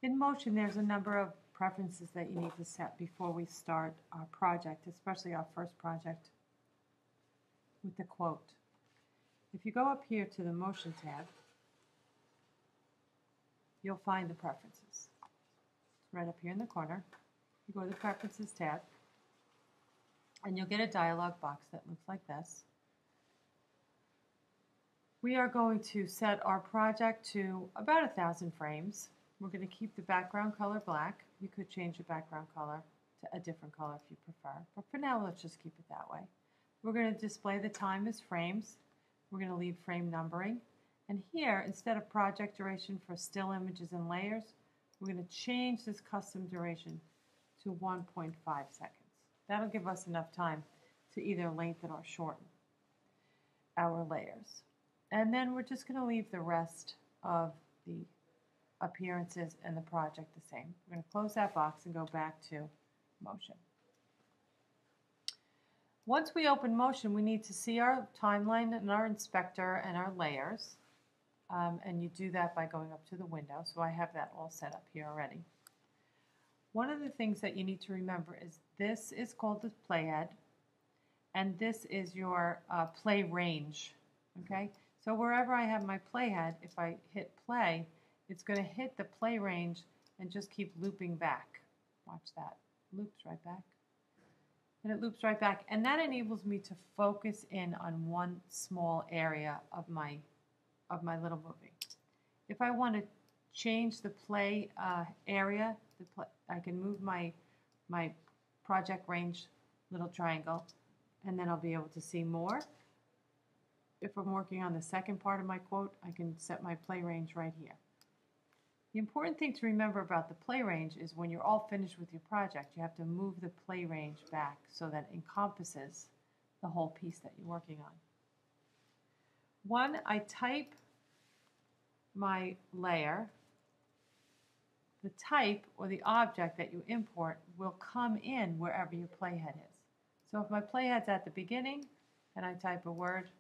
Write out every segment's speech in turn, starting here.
In Motion, there's a number of preferences that you need to set before we start our project, especially our first project with the quote. If you go up here to the Motion tab, you'll find the preferences. It's right up here in the corner. You go to the Preferences tab, and you'll get a dialog box that looks like this. We are going to set our project to about 1,000 frames. We're going to keep the background color black. You could change the background color to a different color if you prefer, but for now let's just keep it that way. We're going to display the time as frames. We're going to leave frame numbering. And here, instead of project duration for still images and layers, we're going to change this custom duration to 1.5 seconds. That'll give us enough time to either lengthen or shorten our layers. And then we're just going to leave the rest of the appearances and the project the same. We're going to close that box and go back to Motion. Once we open Motion, we need to see our timeline and our inspector and our layers. And you do that by going up to the window. So I have that all set up here already. One of the things that you need to remember is this is called the playhead, and this is your play range. Okay? So wherever I have my playhead, if I hit play, it's going to hit the play range and just keep looping back. Watch that. Loops right back. And it loops right back. And that enables me to focus in on one small area of my little movie. If I want to change the play area, I can move my project range little triangle, and then I'll be able to see more. If I'm working on the second part of my quote, I can set my play range right here. The important thing to remember about the play range is when you're all finished with your project, you have to move the play range back so that it encompasses the whole piece that you're working on. When I type my layer, the type or the object that you import will come in wherever your playhead is. So if my playhead's at the beginning and I type a word,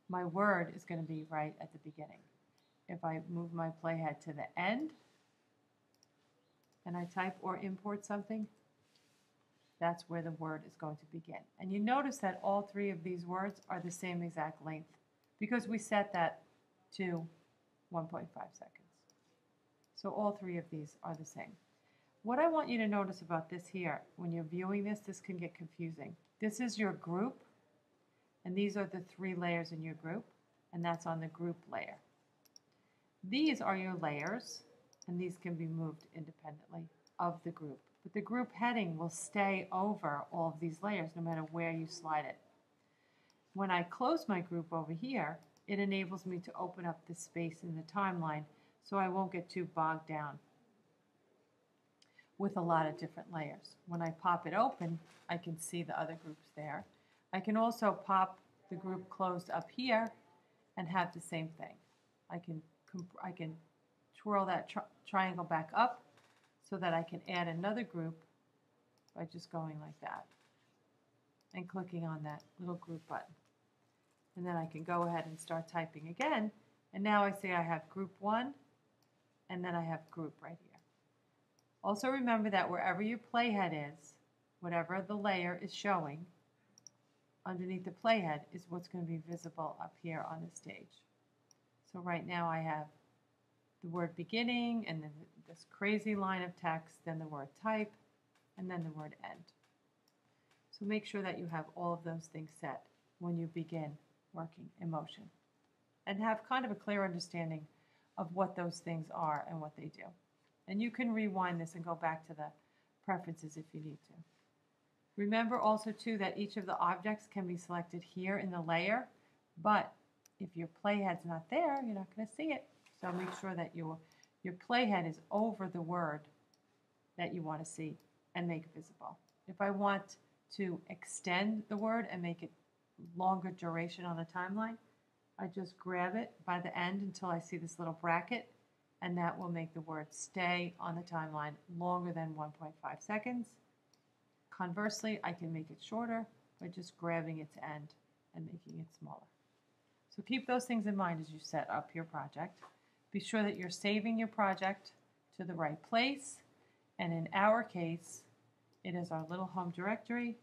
my word is going to be right at the beginning. If I move my playhead to the end and I type or import something, that's where the word is going to begin. And you notice that all three of these words are the same exact length because we set that to 1.5 seconds. So all three of these are the same. What I want you to notice about this here, when you're viewing this, this can get confusing. This is your group, and these are the three layers in your group, and that's on the group layer. These are your layers, and these can be moved independently of the group. But the group heading will stay over all of these layers no matter where you slide it. When I close my group over here, it enables me to open up the space in the timeline so I won't get too bogged down with a lot of different layers. When I pop it open, I can see the other groups there. I can also pop the group closed up here and have the same thing. I can twirl that triangle back up so that I can add another group by just going like that and clicking on that little group button. And then I can go ahead and start typing again. And now I see I have group 1, and then I have group right here. Also remember that wherever your playhead is, whatever the layer is showing, underneath the playhead is what's going to be visible up here on the stage. So right now I have the word beginning, and then this crazy line of text, then the word type, and then the word end. So make sure that you have all of those things set when you begin working in Motion, and have kind of a clear understanding of what those things are and what they do. And you can rewind this and go back to the preferences if you need to. Remember also too that each of the objects can be selected here in the layer, but if your playhead's not there, you're not going to see it. So make sure that your playhead is over the word that you want to see and make visible. If I want to extend the word and make it longer duration on the timeline, I just grab it by the end until I see this little bracket, and that will make the word stay on the timeline longer than 1.5 seconds. Conversely, I can make it shorter by just grabbing its end and making it smaller. So keep those things in mind as you set up your project. Be sure that you're saving your project to the right place. And in our case, it is our little home directory.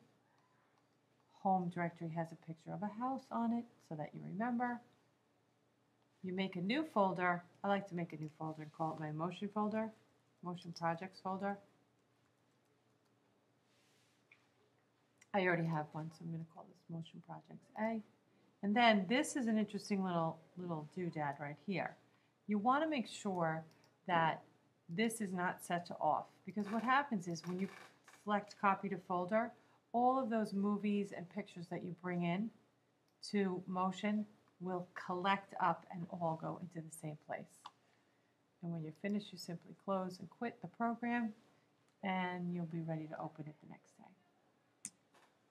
Home directory has a picture of a house on it so that you remember. You make a new folder. I like to make a new folder and call it my motion folder, motion projects folder. I already have one, so I'm going to call this motion projects A. And then this is an interesting little doodad right here. You want to make sure that this is not set to off, because what happens is when you select copy to folder, all of those movies and pictures that you bring in to motion will collect up and all go into the same place. And when you're finished, you simply close and quit the program, and you'll be ready to open it the next time.